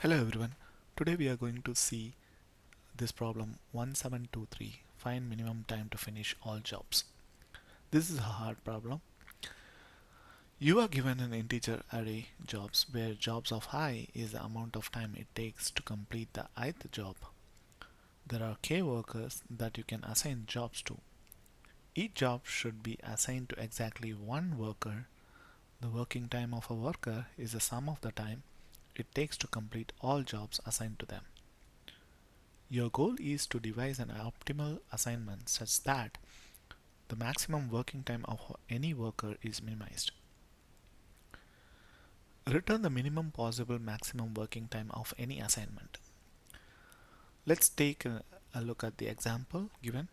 Hello everyone. Today we are going to see this problem 1723, find minimum time to finish all jobs. This is a hard problem. You are given an integer array jobs where jobs of I is the amount of time it takes to complete the ith job. There are k workers that you can assign jobs to. Each job should be assigned to exactly one worker. The working time of a worker is the sum of the time it takes to complete all jobs assigned to them. Your goal is to devise an optimal assignment such that the maximum working time of any worker is minimized. Return the minimum possible maximum working time of any assignment. Let's take a look at the example given.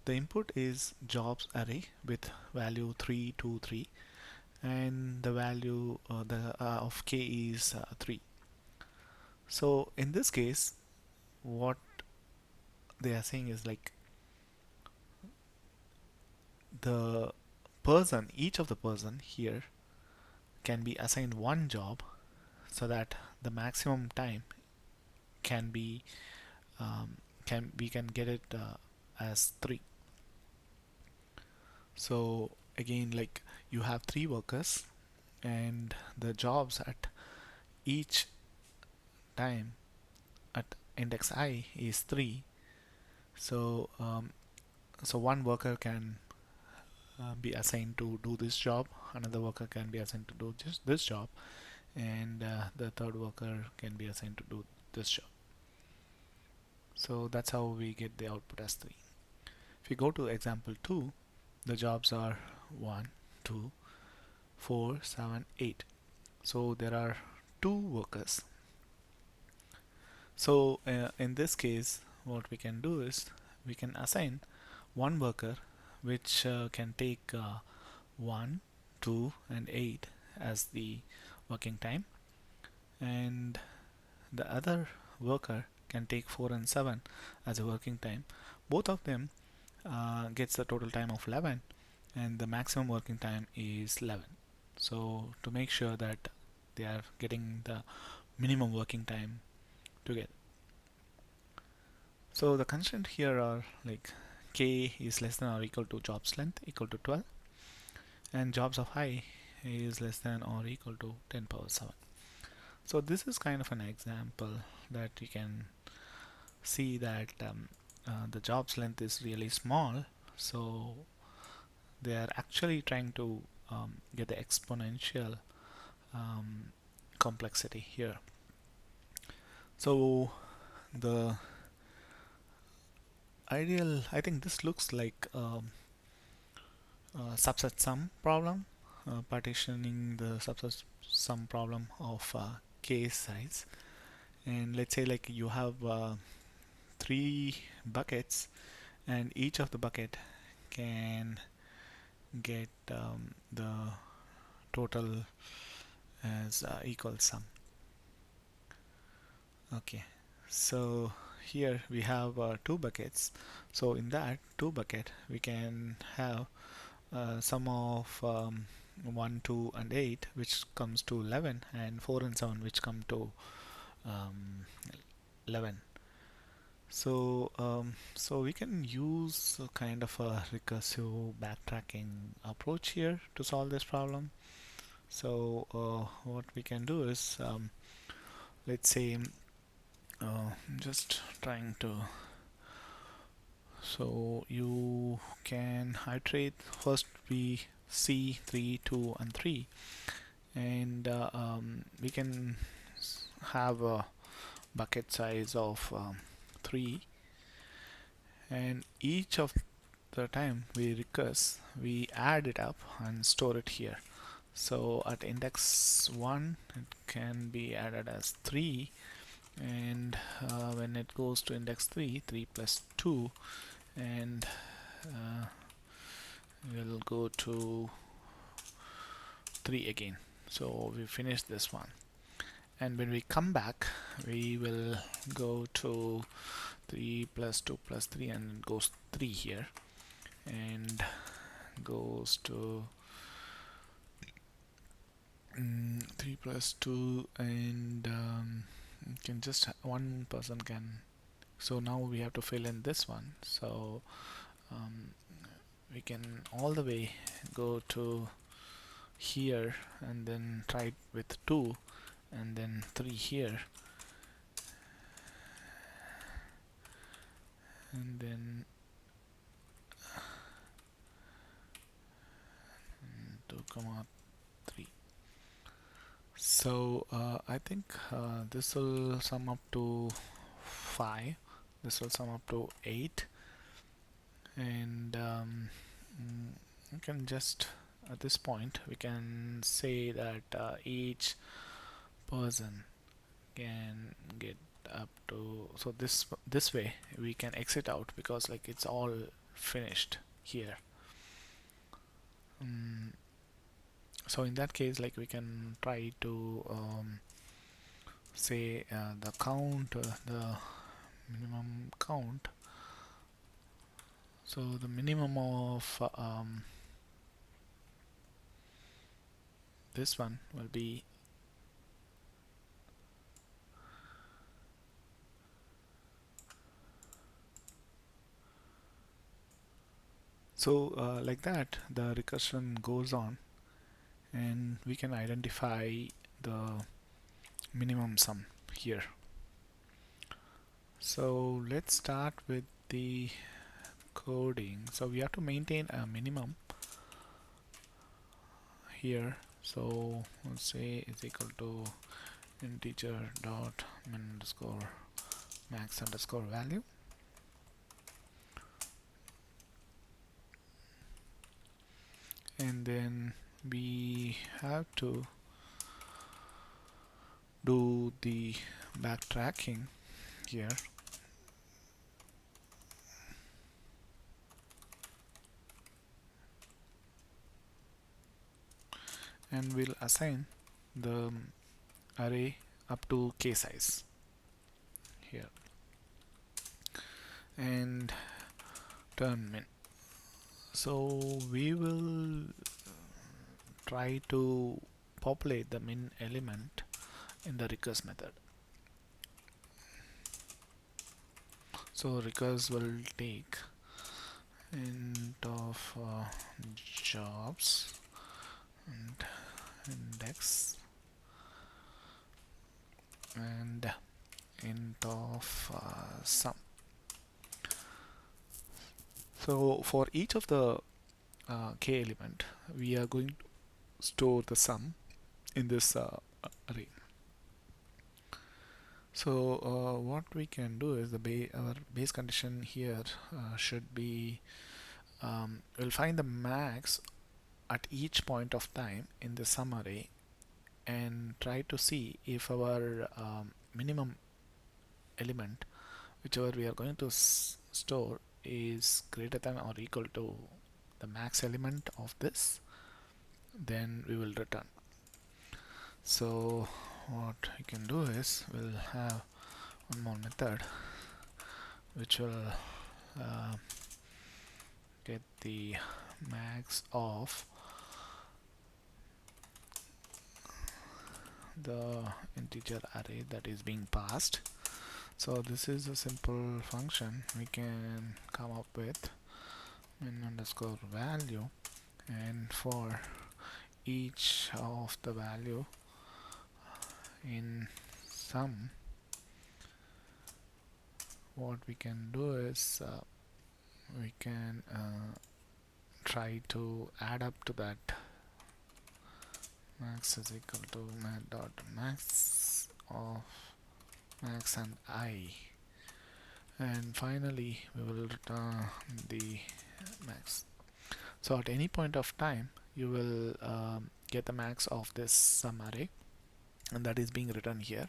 The input is jobs array with value 3, 2, 3, and the value of k is 3. So in this case, what they are saying is like the person, each of the person here can be assigned one job so that the maximum time can be can we can get it as 3. So again, like you have 3 workers and the jobs at each time at index I is 3. So so one worker can be assigned to do this job, another worker can be assigned to do just this job, and the third worker can be assigned to do this job. So that's how we get the output as 3. If we go to example 2, the jobs are 1, 2, 4, 7, 8. So there are 2 workers. So in this case, what we can do is we can assign one worker which can take 1, 2, and 8 as the working time, and the other worker can take 4 and 7 as a working time. Both of them gets the total time of 11, and the maximum working time is 11. So to make sure that they are getting the minimum working time together. So the constraint here are like k is less than or equal to jobs length equal to 12, and jobs of I is less than or equal to 10 power 7. So this is kind of an example that you can see that the jobs length is really small, so they are actually trying to get the exponential complexity here. So the ideal, I think this looks like subset sum problem, partitioning the subset sum problem of k size. And let's say like you have 3 buckets, and each of the bucket can get the total as equal sum. Okay, so here we have 2 buckets. So in that 2 bucket we can have sum of 1, 2, and 8, which comes to 11, and 4 and 7, which come to 11. So so we can use a kind of a recursive backtracking approach here to solve this problem. So what we can do is let's say just trying to, so you can iterate. First we see 3, 2, and 3, and we can have a bucket size of 3, and each of the time we recurse, we add it up and store it here. So at index 1 it can be added as 3, and when it goes to index 3, 3 plus 2, and we'll go to 3 again. So we finish this one, and when we come back we will go to 3 plus 2 plus 3, and it goes 3 here, and goes to 3 plus 2, and can just one person can. So now we have to fill in this one. So um, we can all the way go to here and then try it with 2 and then 3 here and then 2 comma 3. So I think this will sum up to 5, this will sum up to 8, and you can just at this point we can say that each person can get up to, so this way we can exit out because like it's all finished here. So in that case, like we can try to say the count, the minimum count. So the minimum of this one will be so like that the recursion goes on and we can identify the minimum sum here. So let's start with the coding. So we have to maintain a minimum here. So let's say is equal to integer dot min underscore max underscore value, and then we have to do the backtracking here. And we'll assign the array up to k size here and turn min. So we will try to populate the min element in the recurse method. So recurse will take int of jobs and index and int of sum. So for each of the k element, we are going to store the sum in this array. So what we can do is our base condition here should be we'll find the max at each point of time in the sum array and try to see if our minimum element, whichever we are going to store, is greater than or equal to the max element of this, then we will return. So what we can do is we'll have one more method which will get the max of the integer array that is being passed. So this is a simple function we can come up with min underscore value, and for each of the value in sum, what we can do is we can try to add up to that. Max is equal to dot max of max and I, and finally we will return the max. So at any point of time you will get the max of this sum array, and that is being written here.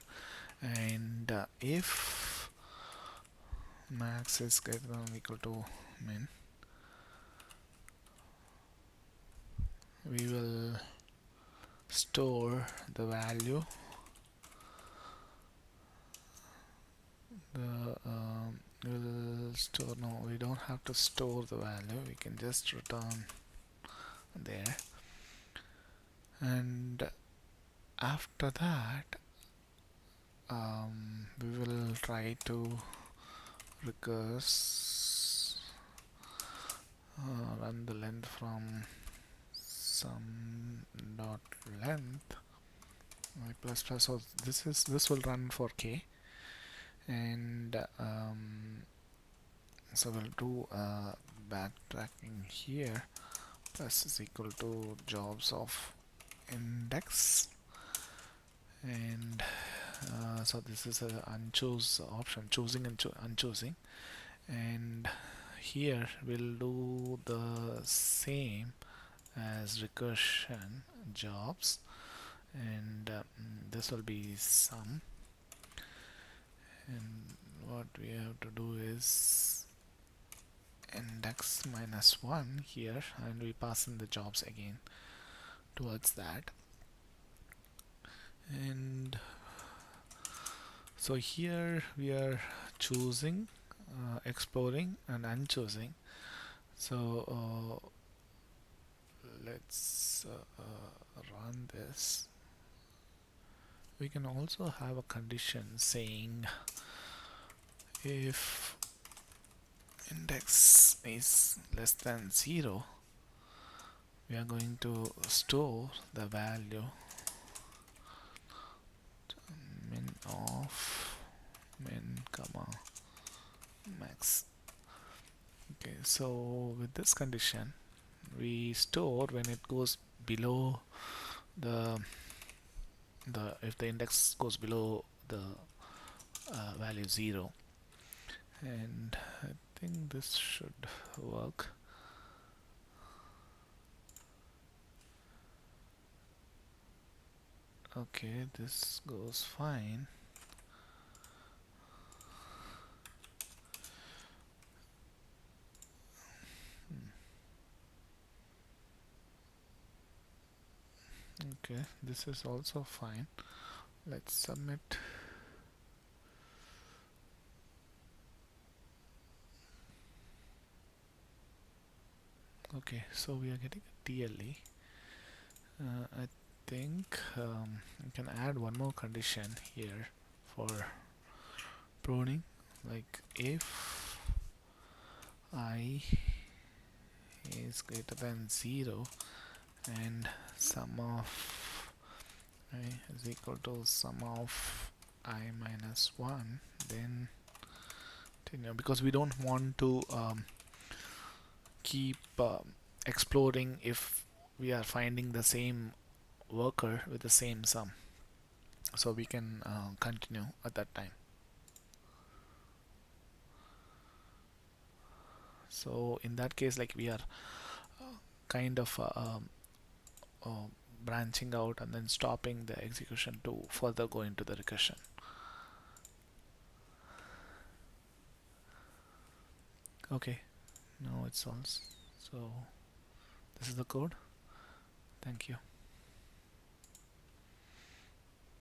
And if max is greater than or equal to min, we will store the value, no, we don't have to store the value, we can just return there. And after that we will try to recurse run the length from some dot length y plus plus. So this will run for k, and so we'll do backtracking here plus is equal to jobs of index, and so this is a unchoose option, choosing and unchoosing, and here we'll do the same as recursion jobs, and this will be sum, and what we have to do is index minus 1 here, and we pass in the jobs again towards that. And so here we are choosing, exploring and unchoosing. So let's run this. We can also have a condition saying if index is less than 0, we are going to store the value min of min comma max. Okay, so with this condition we store when it goes below the if the index goes below the value 0, and I think this should work. Okay, this goes fine. Okay, this is also fine. Let's submit. Okay, so we are getting a TLE. I think we can add one more condition here for pruning, like if I is greater than 0 and sum of I is equal to sum of I minus 1, then because we don't want to keep exploring if we are finding the same worker with the same sum, so we can continue at that time. So in that case, like, we are kind of branching out and then stopping the execution to further go into the recursion. Okay, now it solves. So this is the code. Thank you.